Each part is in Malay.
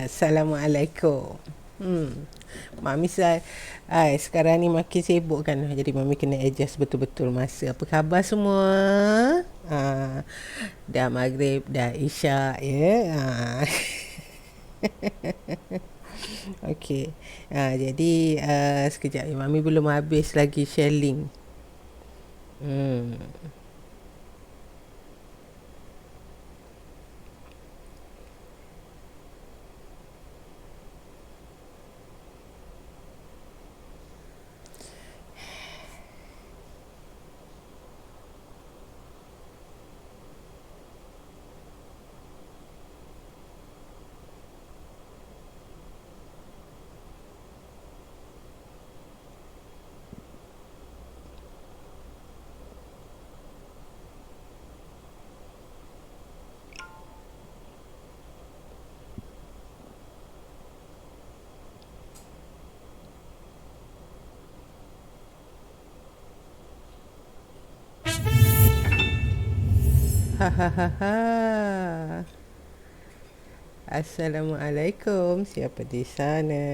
Assalamualaikum. Mami sekarang ni makin sibuk kan. Jadi Mami kena adjust betul-betul masa. Apa khabar semua? Dah maghrib, dah isyak ya. Okey. Jadi sekejap ni Mami belum habis lagi share link. Hmm. Hahaha. Assalamualaikum. Siapa di sana?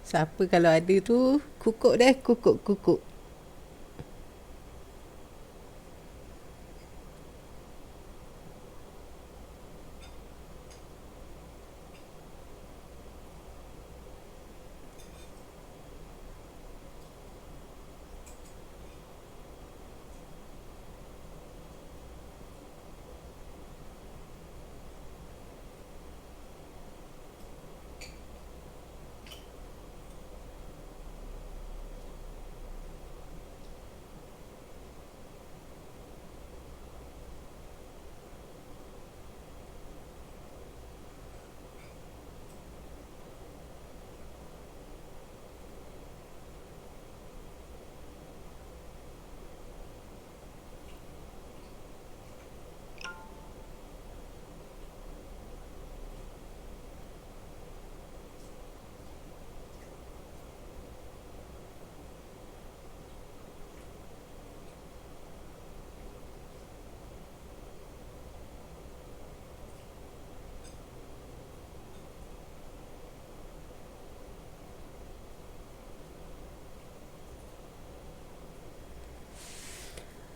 Siapa kalau ada tu kukuk dah, kukuk.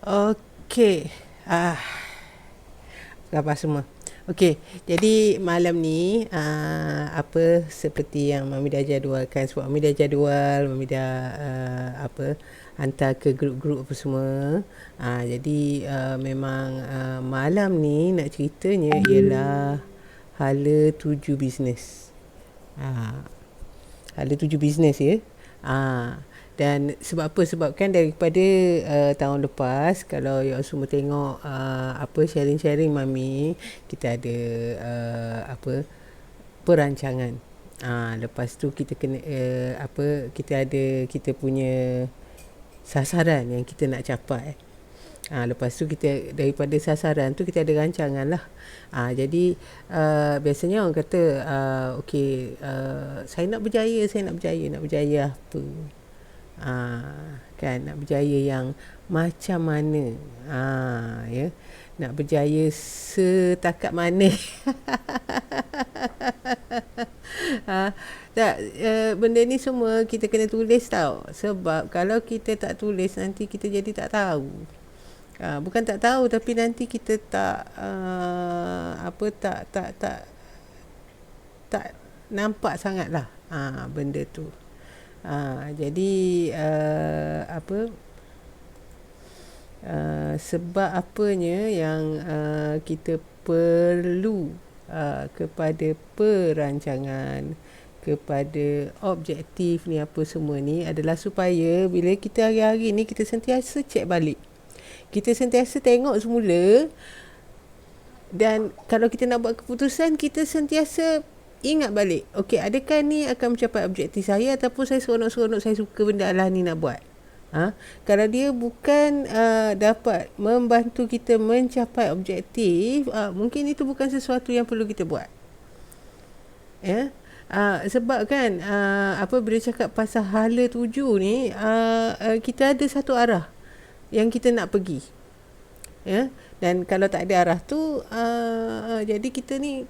Okey. Khabar semua. Okey, jadi malam ni seperti yang Mami dah jadualkan, sebab Mami dah jadual, Mami dah hantar ke grup-grup apa semua. Jadi memang malam ni nak ceritanya ialah hala tuju bisnes. Hala tuju bisnes ya. Dan sebab apa? Sebabkan daripada tahun lepas, kalau you semua tengok sharing-sharing Mami, kita ada perancangan. Lepas tu kita kena kita ada kita punya sasaran yang kita nak capai. Lepas tu kita daripada sasaran tu kita ada rancangan lah. Jadi biasanya orang kata saya nak berjaya, nak berjaya apa? Kan nak berjaya yang macam mana? Ya. Nak berjaya setakat mana? Tak, benda ni semua kita kena tulis tau. Sebab kalau kita tak tulis nanti kita jadi tak tahu. Bukan tak tahu tapi nanti kita tak tak nampak sangat lah benda tu. Jadi sebab apanya yang kita perlu kepada perancangan, kepada objektif ni apa semua ni adalah supaya bila kita hari-hari ni kita sentiasa cek balik. Kita sentiasa tengok semula, dan kalau kita nak buat keputusan, kita sentiasa ingat balik. Okey, adakah ni akan mencapai objektif saya, ataupun saya seronok-seronok saya suka benda lah ni nak buat. Kalau dia bukan dapat membantu kita mencapai objektif, mungkin itu bukan sesuatu yang perlu kita buat. Ya. Sebab kan bila cakap pasal hala tuju ni, kita ada satu arah yang kita nak pergi, ya. Dan kalau tak ada arah tu, jadi kita ni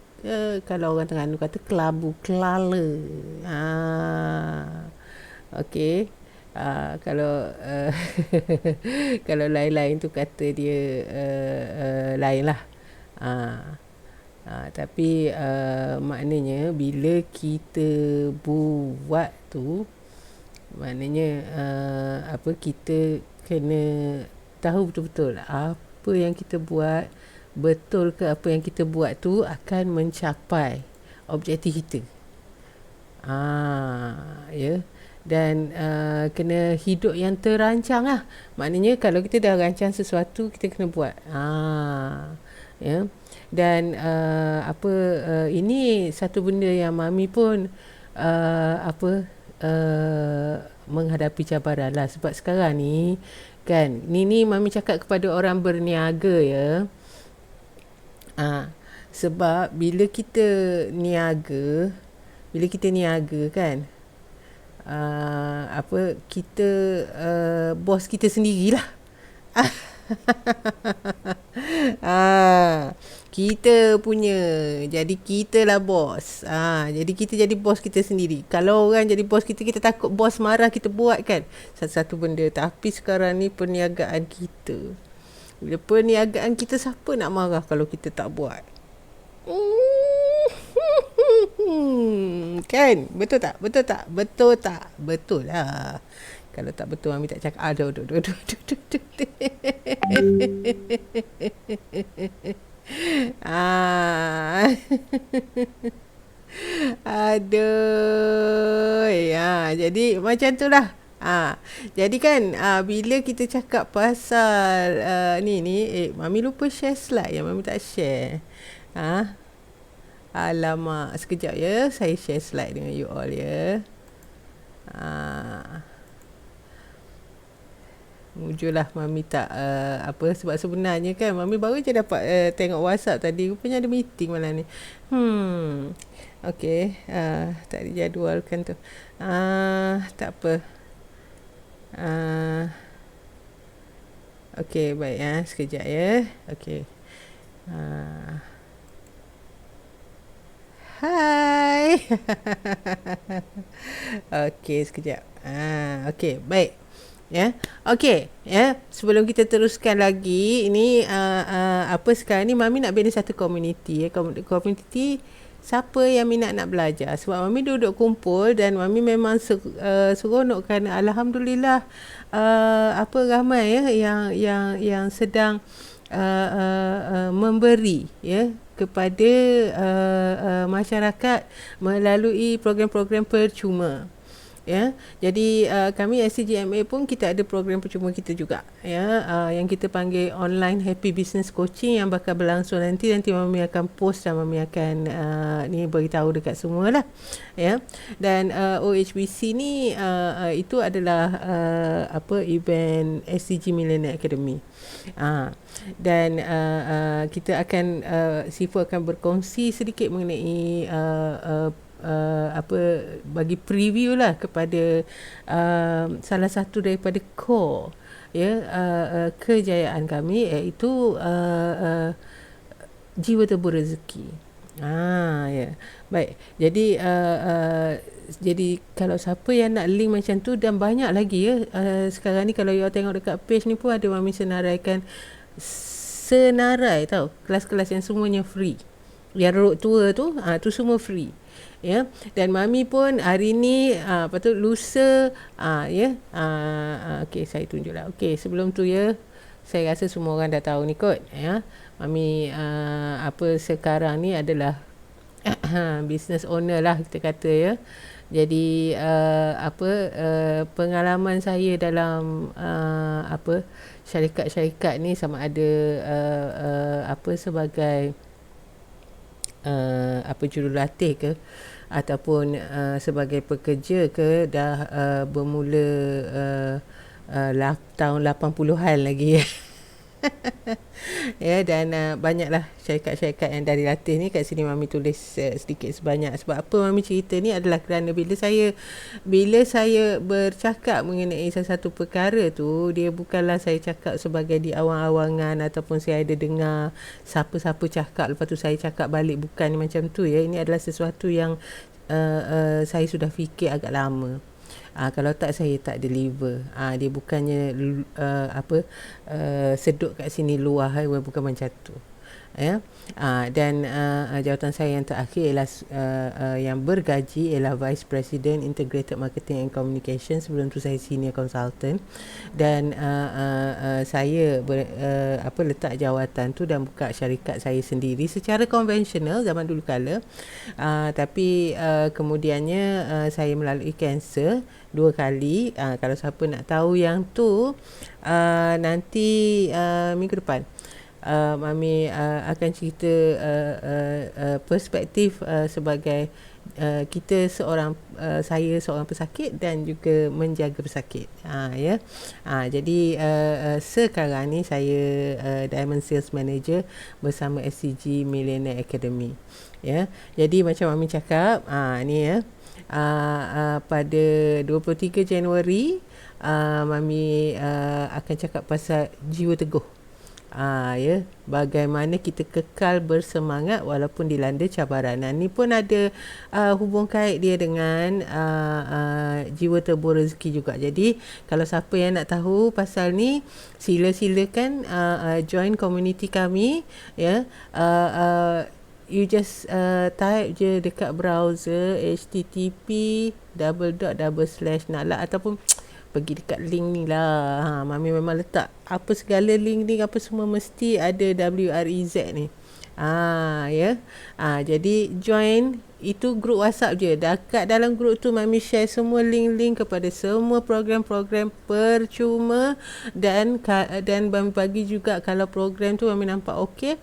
kalau orang Terengganu kata kelabu kelala. Okey. Kalau kalau lain-lain tu kata dia lain lah. Tapi maknanya bila kita buat tu, maknanya kita kena tahu betul-betul apa yang kita buat, betul ke apa yang kita buat tu akan mencapai objektif kita. Ya. Dan kena hidup yang terancang lah. Maknanya kalau kita dah rancang sesuatu, kita kena buat. Ya. Dan ini satu benda yang Mami pun menghadapi cabaran lah. Sebab sekarang ni kan, ni Mami cakap kepada orang berniaga, ya. Sebab bila kita niaga kan, kita bos kita sendirilah. Kita punya, jadi kita lah bos. Jadi kita jadi bos kita sendiri. Kalau orang jadi bos kita, kita takut bos marah, kita buat kan satu-satu benda. Tapi sekarang ni perniagaan kita, bila perniagaan kita, siapa nak marah kalau kita tak buat? Kan? Betul tak? Betul lah. Kalau tak betul, Mami tak cakap. Aduh. Aduh. Jadi macam tu lah. Jadi kan bila kita cakap pasal Mami lupa share slide yang Mami tak share. Alamak, sekejap ya, saya share slide dengan you all, ya. Mujurlah Mami tak sebab sebenarnya kan Mami baru je dapat tengok WhatsApp tadi. Rupanya ada meeting malam ni. Okey, tak dijadualkan tu. Tak apa. Okey, baik sekejap ya. Okey. Hai. Okey, sekejap. Okey, baik. Ya. Okey, ya. Sebelum kita teruskan lagi, ini sekarang ni Mami nak bina satu komuniti, ya. Komuniti siapa yang minat nak belajar. Sebab Mami duduk kumpul dan Mami memang seronok kerana alhamdulillah ramai yang sedang memberi, ya, kepada masyarakat melalui program-program percuma. Ya, jadi kami SCGMA pun kita ada program percuma kita juga, ya, yang kita panggil online happy business coaching yang bakal berlangsung nanti Mami akan post dan Mami akan beritahu dekat semua lah, ya. Dan OHBC ni itu adalah event SCG Millionaire Academy. Dan kita akan Sifu akan berkongsi sedikit mengenai bagi preview lah kepada salah satu daripada core, ya, kejayaan kami, iaitu jiwa tebur rezeki. Ya. Baik. Jadi kalau siapa yang nak link macam tu, dan banyak lagi, ya, sekarang ni kalau you tengok dekat page ni pun ada Mami senaraikan senarai tau, kelas-kelas yang semuanya free. Yang road tour tu semua free. ya. Dan mami pun hari ni patut lusa ya. Okey, saya tunjuklah. Okey, sebelum tu ya, saya rasa semua orang dah tahu ni kot ya. Mami apa sekarang ni adalah business owner lah kita kata ya. Jadi pengalaman saya dalam apa syarikat-syarikat ni sama ada sebagai jurulatih ke ataupun sebagai pekerja ke dah bermula tahun 80-an lagi. Ya, dan banyaklah syarikat-syarikat yang dah dilatih ni. Kat sini mami tulis sedikit sebanyak. Sebab apa mami cerita ni adalah kerana bila saya bercakap mengenai sesuatu perkara tu, dia bukanlah saya cakap sebagai di awang-awangan ataupun saya ada dengar siapa-siapa cakap lepas tu saya cakap balik, bukan macam tu ya. Ini adalah sesuatu yang saya sudah fikir agak lama. Kalau tak saya tak deliver. Dia bukannya sedut kat sini luar, bukan macam tu. Ya. Dan jawatan saya yang terakhir ialah yang bergaji ialah Vice President Integrated Marketing and Communication. Sebelum tu saya Senior Consultant. Dan saya letak jawatan tu dan buka syarikat saya sendiri secara konvensional zaman dulu kala. Tapi kemudiannya saya melalui kanser 2 kali. Kalau siapa nak tahu yang tu, nanti minggu depan mami akan cerita perspektif sebagai saya seorang pesakit dan juga menjaga pesakit. Ya. Jadi sekarang ni saya Diamond Sales Manager bersama SCG Millionaire Academy. Ya. Jadi macam mami cakap, ni ya. Pada 23 Januari mami akan cakap pasal jiwa teguh. Ya, bagaimana kita kekal bersemangat walaupun dilanda cabaran. Ni pun ada hubung kait dia dengan jiwa tebur rezeki juga. Jadi kalau siapa yang nak tahu pasal ni, silakan join community kami ya. You just type je dekat browser http:// ataupun pergi dekat link ni lah. Mami memang letak apa segala link apa semua mesti ada WREZ ni. Ya. Jadi join itu grup WhatsApp je. Dekat dalam grup tu mami share semua link-link kepada semua program-program percuma dan mami bagi juga kalau program tu mami nampak okey,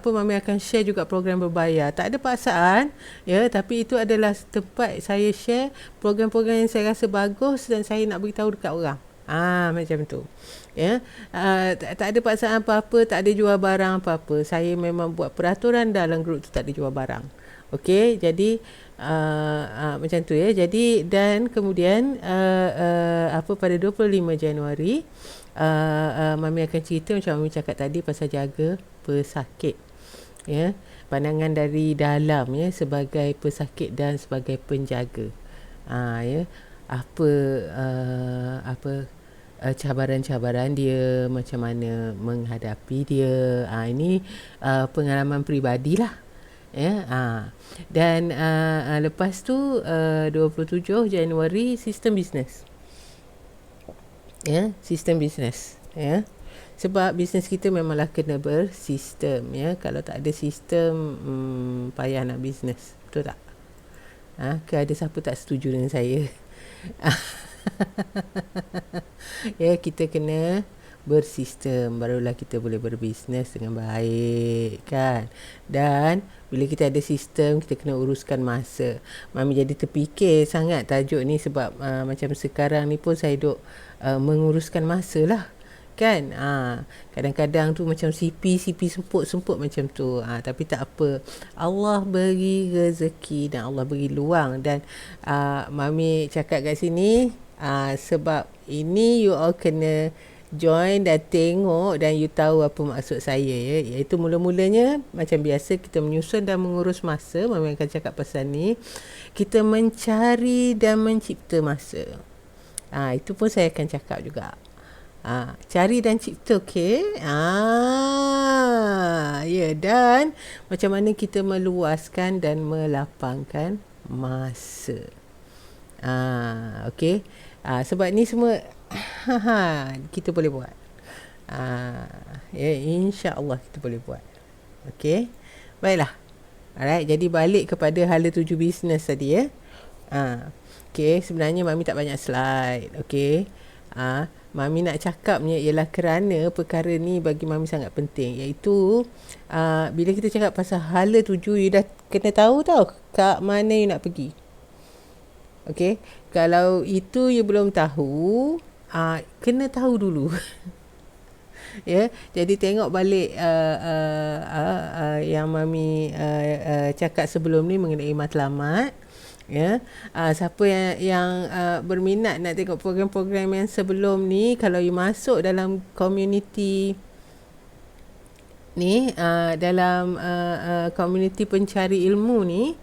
mami akan share juga program berbayar. Tak ada paksaan ya, tapi itu adalah tempat saya share program-program yang saya rasa bagus dan saya nak beritahu dekat orang. Macam tu. Ya. Tak ada paksaan apa-apa, tak ada jual barang apa-apa. Saya memang buat peraturan dalam grup tu tak ada jual barang. Okey, jadi macam tu ya. Jadi dan kemudian pada 25 Januari mami akan cerita macam mami cakap tadi pasal jaga pesakit. Ya, pandangan dari dalam ya sebagai pesakit dan sebagai penjaga. Ya, cabaran-cabaran dia, macam mana menghadapi dia. Ini pengalaman peribadilah. Ya, dan lepas tu 27 Januari sistem bisnes. Ya, sistem bisnes. Ya. Sebab bisnes kita memanglah kena bersistem ya. Kalau tak ada sistem payah nak bisnes. Betul tak? Ada siapa tak setuju dengan saya? Ya, kita kena bersistem, barulah kita boleh berbisnes dengan baik kan. Dan bila kita ada sistem, kita kena uruskan masa. Mami jadi terfikir sangat tajuk ni sebab macam sekarang ni pun saya duk menguruskan masa lah kan. Kadang-kadang tu macam CP semput macam tu. Tapi tak apa, Allah beri rezeki dan Allah beri luang. Dan mami cakap kat sini sebab ini you all kena join dan tengok dan you tahu apa maksud saya ya. Iaitu mula-mulanya macam biasa kita menyusun dan mengurus masa. Mami akan cakap pasal ni. Kita mencari dan mencipta masa. Itu pun saya akan cakap juga. Cari dan cipta, okey. Ya, dan macam mana kita meluaskan dan melapangkan masa. Okey. Sebab ni semua kita boleh buat. Ya, insya-Allah kita boleh buat. Okey. Baiklah. Alright, jadi balik kepada hala tuju bisnes tadi ya. Okey, sebenarnya Mami tak banyak slide. Okey. Mami nak cakapnya ialah kerana perkara ni bagi Mami sangat penting, iaitu bila kita cakap pasal hala tuju, you dah kena tahu tau kat mana you nak pergi. Okey, kalau itu you belum tahu, kena tahu dulu. Ya, jadi tengok balik yang Mami cakap sebelum ni mengenai matlamat. Ya, siapa yang berminat nak tengok program-program yang sebelum ni, kalau you masuk dalam community ni, dalam community pencari ilmu ni,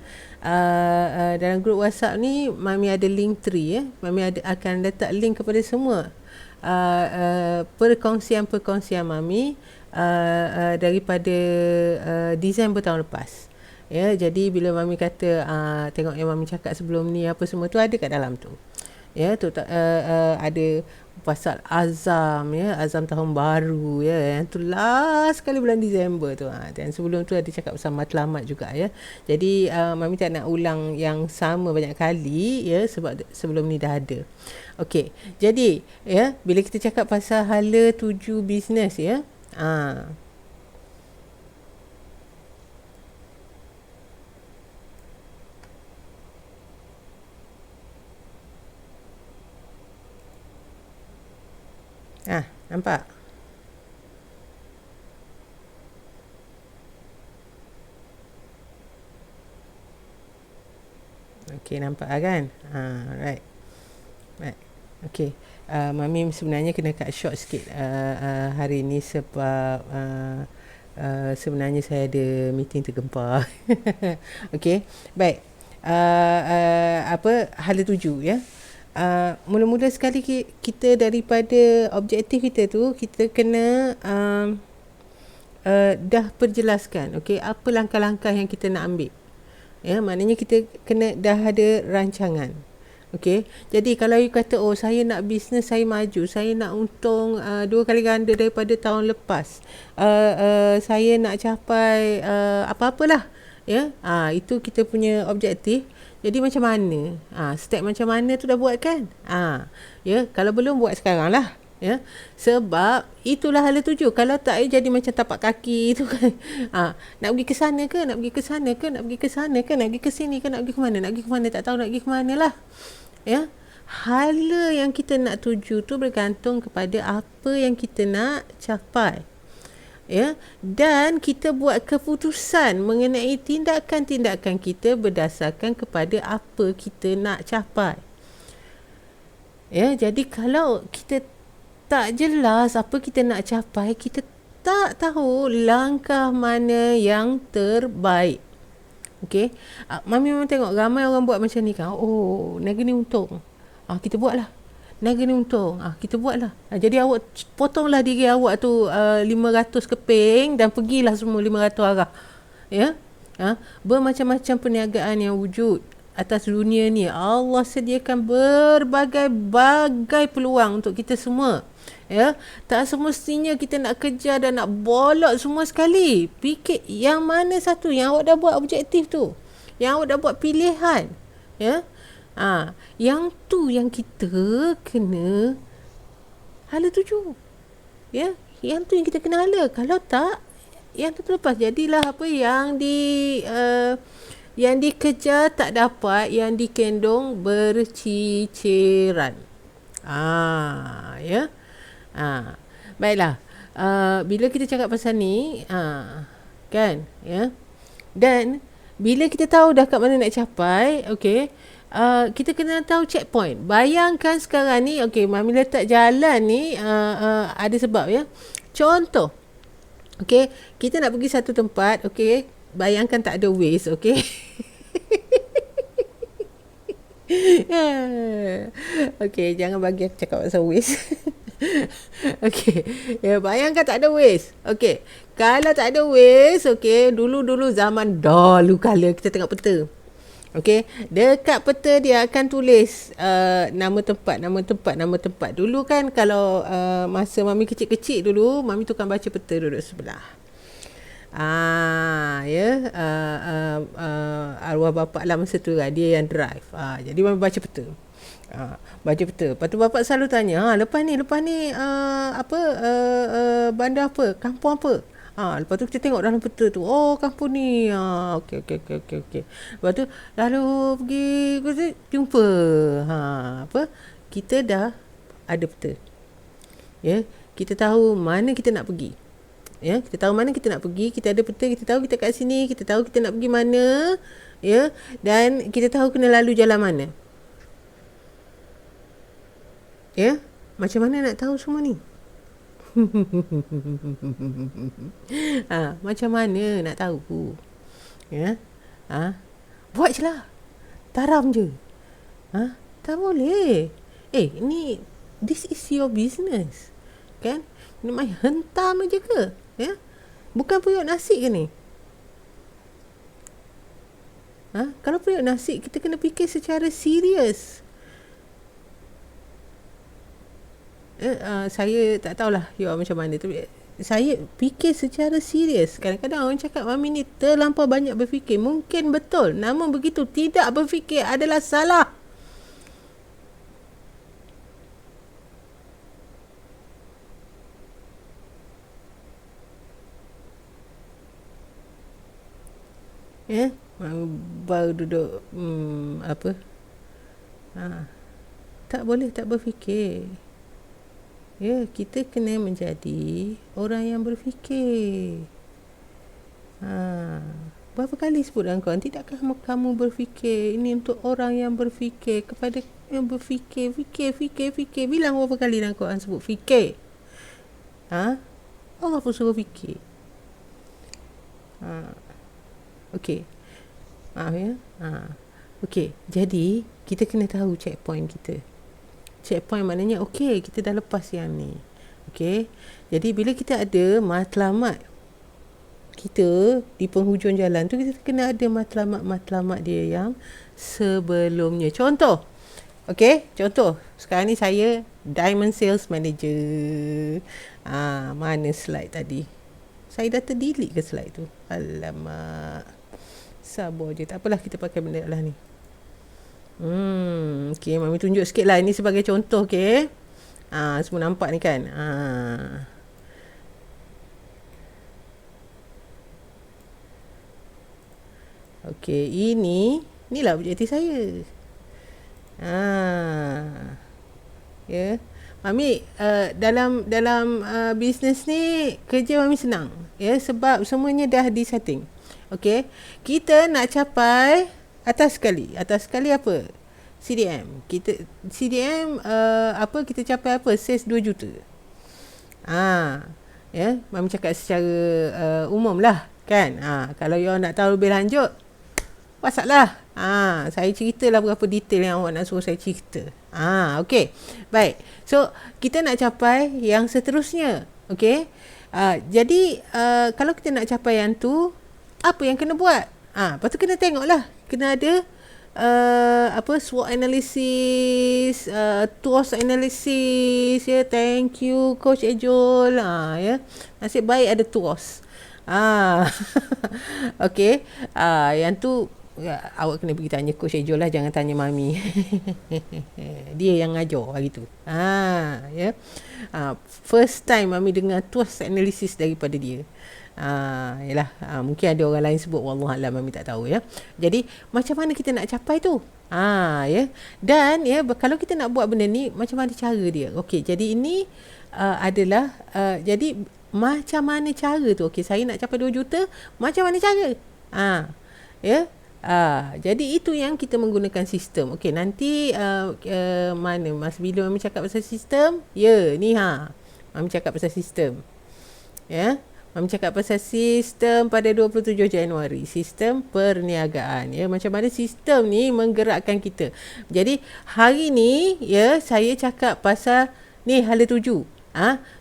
dalam grup WhatsApp ni, Mami ada link 3 ya. Mami akan letak link kepada semua perkongsian-perkongsian Mami daripada Disember tahun lepas. Ya, jadi bila Mami kata tengok yang Mami cakap sebelum ni apa semua tu ada kat dalam tu. Ya, tu ada pasal azam ya, azam tahun baru ya, yang tu last kali bulan Disember tu. Dan sebelum tu ada cakap pasal matlamat juga ya. Jadi Mami tak nak ulang yang sama banyak kali ya, sebab sebelum ni dah ada. Okey. Jadi ya, bila kita cakap pasal hala tuju bisnes ya, nampak? Okey, nampak kan? Right. Right. Okey. Mami sebenarnya kena cut short sikit hari ni sebab sebenarnya saya ada meeting tergempar. Okey. Baik. Hala tuju ya. Mula-mula sekali kita daripada objektif kita tu, kita kena dah perjelaskan, okey, apa langkah-langkah yang kita nak ambil. Ya, maknanya kita kena dah ada rancangan. Okey. Jadi kalau you kata saya nak bisnes saya maju, saya nak untung 2 kali ganda daripada tahun lepas. Saya nak capai apa-apalah. Ya. Itu kita punya objektif. Jadi macam mana? Step macam mana tu dah buat kan? Ya, kalau belum buat sekarang lah. Ya, sebab itulah hala tuju. Kalau tak jadi macam tapak kaki tu kan. Nak pergi ke sana ke, nak pergi ke sana ke, nak pergi ke sana ke, nak pergi ke sini ke, nak pergi ke mana, nak pergi ke mana, tak tahu nak pergi ke mana lah. Ya, hala yang kita nak tuju tu bergantung kepada apa yang kita nak capai. Ya, dan kita buat keputusan mengenai tindakan-tindakan kita berdasarkan kepada apa kita nak capai. Ya, jadi kalau kita tak jelas apa kita nak capai, kita tak tahu langkah mana yang terbaik. Okey. Mami memang tengok ramai orang buat macam ni kan. Niaga ni untung. Kita buatlah. Niaga ni untung. Kita buatlah. Jadi awak potonglah diri awak tu 500 keping dan pergilah semua 500 arah. Ya. Bermacam-macam perniagaan yang wujud atas dunia ni. Allah sediakan berbagai-bagai peluang untuk kita semua. Ya, tak semestinya kita nak kejar dan nak bolot semua sekali. Fikir yang mana satu yang awak dah buat objektif tu. Yang awak dah buat pilihan. Ya. Yang tu yang kita kena hala tuju. Ya, yang tu yang kita kena hala. Kalau tak, yang tu terlepas. Jadilah apa yang dikejar tak dapat, yang dikendong berciciran. Ya. Baiklah. Bila kita cakap pasal ni, kan, ya. Dan bila kita tahu dah kat mana nak capai, okey, kita kena tahu checkpoint. Bayangkan sekarang ni, okey, Mami letak jalan ni ada sebab ya. Contoh, okey, kita nak pergi satu tempat, okey, bayangkan tak ada Waze, okey. Okey, jangan bagi aku cakap pasal Waze. Okey. Ya, bayangkan tak ada waste. Okey. Kalau tak ada waste, okey, dulu-dulu zaman dahulu kala kita tengok peta. Okey, dekat peta dia akan tulis nama tempat, nama tempat, nama tempat. Dulu kan kalau masa mami kecil-kecil dulu, mami tukang baca peta duduk sebelah. Ya, arwah bapak lah masa tu lah, dia yang drive. Jadi mami baca peta. Baca peta. Lepas tu bapak selalu tanya, lepas ni bandar apa? Kampung apa? Lepas tu kita tengok dalam peta tu. Oh, kampung ni. Okey. Lepas tu lalu pergi jumpa. Kita dah ada peta. Ya, kita tahu mana kita nak pergi. Ya, kita tahu mana kita nak pergi, kita ada peta, kita tahu kita kat sini, kita tahu kita nak pergi mana. Ya, dan kita tahu kena lalu jalan mana. Ya, macam mana nak tahu semua ni? Macam mana nak tahu? Ya, buat je lah. Taram je. Tak boleh. Ni, this is your business. Kan? Ni main hentam aja ke? Ya? Bukan periuk nasi ke ni? Kalau periuk nasi, kita kena fikir secara serius. Saya tak tahulah you macam mana, tapi saya fikir secara serius. Kadang-kadang orang cakap mami ni terlampau banyak berfikir. Mungkin betul, namun begitu tidak berfikir adalah salah. Ya, baru duduk tak boleh tak berfikir. Ya, kita kena menjadi orang yang berfikir. Berapa kali sebut dengan kau, tidakkah kamu berfikir? Ini untuk orang yang berfikir, kepada yang berfikir, fikir. Bilang berapa kali dengan Quran sebut fikir. Allah pun suruh fikir. Okey. Maaf ya. Okey, jadi kita kena tahu checkpoint kita. Checkpoint maknanya okey, kita dah lepas yang ni. Okey. Jadi bila kita ada matlamat kita di penghujung jalan tu, kita kena ada matlamat dia yang sebelumnya. Contoh. Okey, contoh. Sekarang ni saya Diamond Sales Manager. Mana slide tadi? Saya dah terdelete ke slide tu? Alamak. Sabar je. Tak apalah, kita pakai benda lah ni. Okay, mami tunjuk sikit lah. Ini sebagai contoh, okay. Semua nampak ni kan. Okay, inilah objektif saya. Ya. Mami, dalam bisnes ni, kerja mami senang. Ya, sebab semuanya dah di-setting. Okay. Kita nak capai atas sekali apa? CDM. CDM kita capai apa? Sales 2 juta. Ya, mami cakap secara umum lah, kan? Kalau you nak tahu lebih lanjut, WhatsApp lah. Saya ceritalah berapa detail yang awak nak suruh saya cerita. Okay. Baik. So, kita nak capai yang seterusnya. Okay. Jadi, kalau kita nak capai yang tu, apa yang kena buat? Lepas tu kena tengok lah. Kena ada SWOT analysis, TOS analysis, ya. Thank you Coach Ejol. Ya. Nasib baik ada TOS. Okay. Yang tu awak kena pergi tanya Coach Ejol lah, jangan tanya mami. Dia yang ngajar hari tu. Ya. First time mami dengar TOS analysis daripada dia. Yalah, mungkin ada orang lain sebut, wallahualam, mami tak tahu ya. Jadi macam mana kita nak capai tu? Ya. Dan ya, kalau kita nak buat benda ni, macam mana cara dia? Okey, jadi ini adalah jadi macam mana cara tu? Okey, saya nak capai 2 juta, macam mana cara? Ya. Jadi itu yang kita menggunakan sistem. Okey, nanti mana Mas Bilo mami cakap pasal sistem? Ya, ni mami cakap pasal sistem. Ya. Mami cakap pasal sistem pada 27 Januari. Sistem perniagaan. Ya, macam mana sistem ni menggerakkan kita. Jadi hari ni ya, saya cakap pasal Ni hala tuju.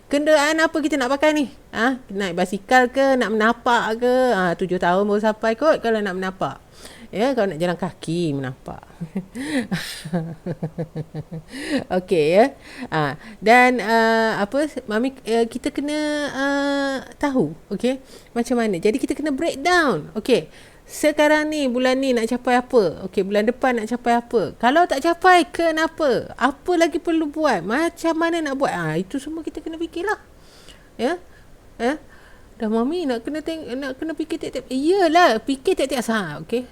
Kenderaan apa kita nak pakai ni? Naik basikal ke, nak menapak ke? 7 tahun baru sampai kot kalau nak menapak. Ya, kalau nak jalan kaki menapak. Okey ya. Dan mami kita kena tahu, okey, macam mana. Jadi kita kena breakdown. Okey. Sekarang ni bulan ni nak capai apa? Okey, bulan depan nak capai apa? Kalau tak capai, kenapa? Apa lagi perlu buat? Macam mana nak buat? Itu semua kita kena fikirlah. Ya? Dah mami nak kena fikir tiap-tiap. Iyalah, fikir tiap-tiap saat, okey.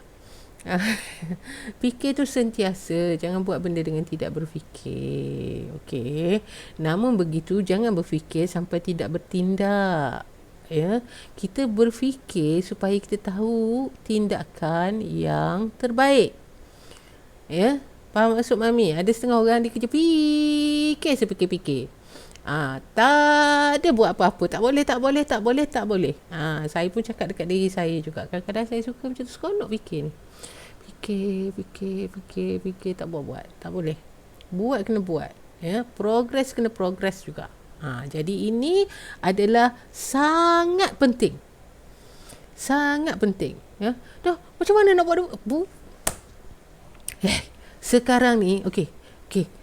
Fikir tu sentiasa, jangan buat benda dengan tidak berfikir. Okey. Namun begitu jangan berfikir sampai tidak bertindak. Ya, kita berfikir supaya kita tahu tindakan yang terbaik. Ya, faham maksud mami? Ada setengah orang dia kerja fikir sepikir-pikir. Tak ada buat apa-apa. Tak boleh. Saya pun cakap dekat diri saya juga. Kadang-kadang saya suka macam tu, seronok fikir ni. Fikir, tak buat. Tak boleh. Buat kena buat. Ya, progress kena progress juga. Jadi ini adalah sangat penting. Ya. Dah, macam mana nak buat? Sekarang ni, okey.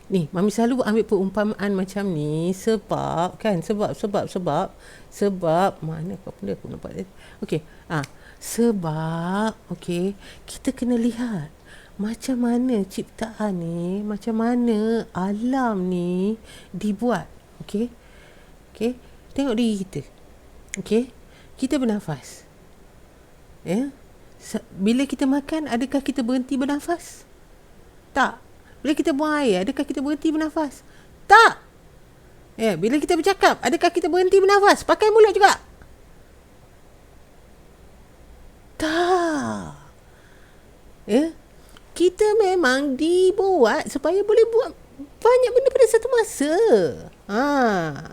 Ni, mami selalu ambil perumpamaan macam ni sebab mana apa benda aku nampak. Okey. Sebab kita kena lihat macam mana ciptaan ni, macam mana alam ni dibuat. Okey. Tengok diri kita. Okey. Kita bernafas. Ya. Bila kita makan, adakah kita berhenti bernafas? Tak. Bila kita buang air, adakah kita berhenti bernafas? Tak. Ya, bila kita bercakap, adakah kita berhenti bernafas? Pakai mulut juga. Tak. Ya. Kita memang dibuat supaya boleh buat banyak benda pada satu masa.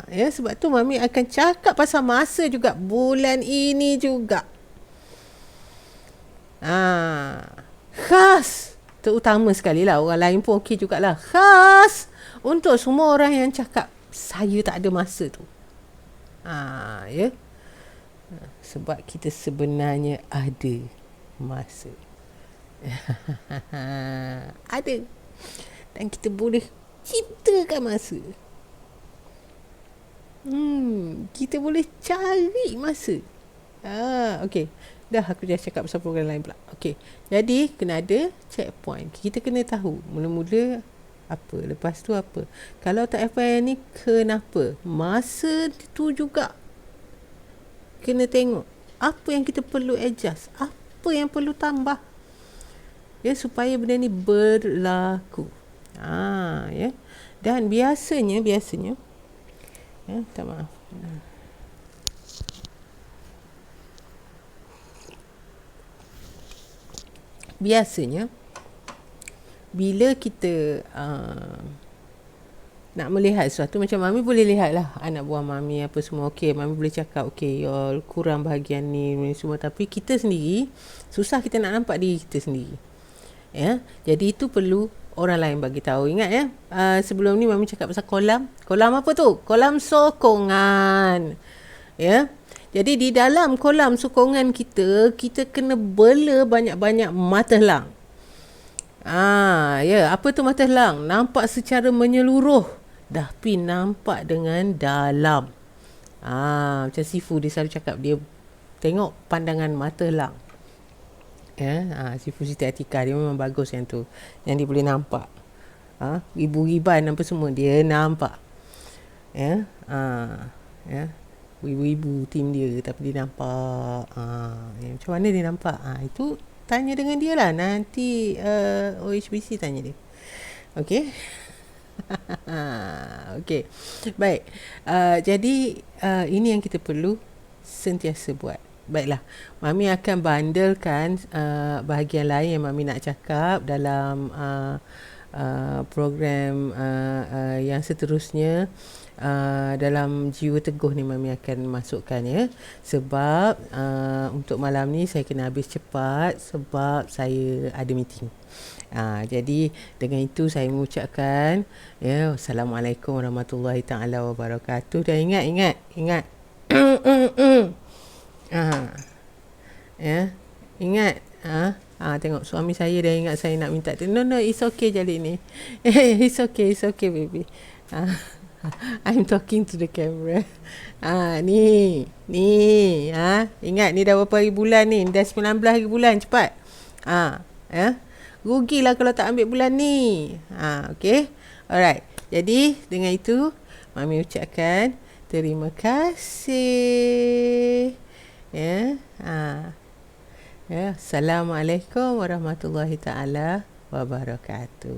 Ya, sebab tu mami akan cakap pasal masa juga bulan ini juga. Khas, terutama sekali lah, orang lain pun okey jugalah. Khas untuk semua orang yang cakap saya tak ada masa tu. Ya. Sebab kita sebenarnya ada masa. Ada. Dan kita boleh ciptakan masa. Kita boleh cari masa. Okey. Dah aku dah cakap pasal program lain pula. Okey. Jadi kena ada checkpoint. Kita kena tahu mula-mula apa, lepas tu apa. Kalau tak FYI ni kenapa? Masa tu juga kena tengok apa yang kita perlu adjust, apa yang perlu tambah. Ya, supaya benda ni berlaku. Ya. Dan biasanya ya, tak maaf. Biasanya bila kita nak melihat sesuatu, macam mami boleh lihat lah anak buah mami apa semua, okey, mami boleh cakap okey, y'all kurang bahagian ni semua, tapi kita sendiri susah kita nak nampak diri kita sendiri. Ya, jadi itu perlu orang lain bagi tahu. Ingat ya, sebelum ni mami cakap pasal kolam apa tu? Kolam sokongan. Ya. Jadi di dalam kolam sokongan kita kena bela banyak-banyak mata helang. Ya, apa tu mata helang? Nampak secara menyeluruh, tapi nampak dengan dalam. Macam Sifu dia selalu cakap, dia tengok pandangan mata helang. Ya, Sifu Siti Atika dia memang bagus yang tu, yang dia boleh nampak. Ibu Riban apa semua dia nampak. Ya, ya. Ibu-ibu tim dia tapi dia nampak. Ya, macam mana dia nampak? Itu tanya dengan dia lah. Nanti OHBC tanya dia. Okey. Okey. Baik. Jadi ini yang kita perlu sentiasa buat. Baiklah, mami akan bandelkan bahagian lain yang mami nak cakap dalam program yang seterusnya. Dalam Jiwa Teguh ni mami akan masukkan ya. Sebab untuk malam ni saya kena habis cepat sebab saya ada meeting. Jadi dengan itu saya mengucapkan Assalamualaikum warahmatullahi taala wabarakatuh. Dan ingat. ah, ya. Ingat. Tengok suami saya dah ingat saya nak minta. No, it's okay jadi ni. It's okay baby. I'm talking to the camera. Ni. Ingat ni dah berapa hari bulan ni? Dah 19 hari bulan, cepat. Rugilah kalau tak ambil bulan ni. Okay. Alright. Jadi dengan itu Mami ucapkan terima kasih. Assalamualaikum warahmatullahi taala wabarakatuh.